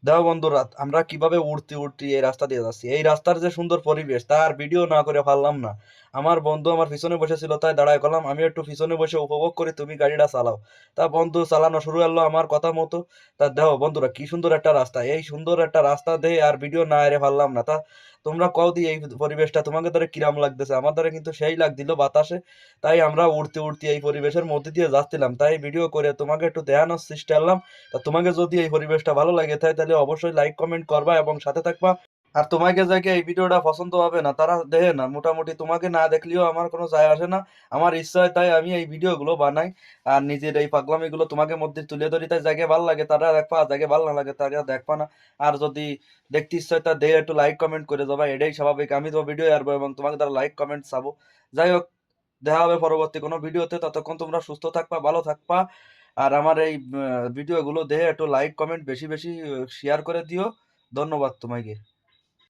দেখো বন্ধুরা, আমরা কিভাবে উড়তে উড়তে এই রাস্তা দিয়ে যাচ্ছি। এই রাস্তার যে সুন্দর পরিবেশ তার ভিডিও না করে পারলাম না। আমার বন্ধু আমার পিছনে বসেছিল, তাই দাঁড়ায় করলাম আমি একটু পিছনে বসে উপভোগ করি, তুমি গাড়িটা চালাও। তা বন্ধু চালানো শুরু হলো আমার কথা মতো। তা দেখো বন্ধুরা, কি সুন্দর একটা রাস্তা, এই সুন্দর একটা রাস্তা দিয়ে আর ভিডিও না এরে পারলাম না। তা তোমরা কও দি এই পরিবেশটা তোমাকে ধরে কিরাম লাগতেছে? আমার ধরে কিন্তু সেই লাগছিল বাতাসে। তাই আমরা উড়তে উড়তে এই পরিবেশের মধ্যে দিয়ে যাচ্ছিলাম, তাই ভিডিও করে তোমাকে একটু দেখানোর চেষ্টা করলাম। তা তোমাকে যদি এই পরিবেশটা ভালো লাগে থাকে তাহলে অবশ্যই লাইক কমেন্ট করবা এবং সাথে থাকবা। আর তোমাকে যাকে এই ভিডিওটা পছন্দ হবে না তারা দেখে না, মোটামুটি তোমাকে না দেখলেও আমার কোনো যায় আসে না। আমার ইচ্ছা হয় তাই আমি এই ভিডিওগুলো বানাই আর নিজের এই পাগলামিগুলো তোমাকে মধ্যে তুলে ধরি। তাই যাকে ভালো লাগে তারা দেখবা, আর যাকে ভালো না লাগে তারা দেখবা না। আর যদি দেখতে ইচ্ছা হয় তা দেখে একটু লাইক কমেন্ট করে যাবা, এটাই স্বাভাবিক। আমি তো ভিডিও আসবো এবং তোমাকে তারা লাইক কমেন্ট চাবো। যাই হোক, দেখা হবে পরবর্তী কোনো ভিডিওতে। ততক্ষণ তোমরা সুস্থ থাকবা, ভালো থাকবা। আর আমার এই ভিডিওগুলো দেখে একটু লাইক কমেন্ট বেশি বেশি শেয়ার করে দিও। ধন্যবাদ তোমাকে।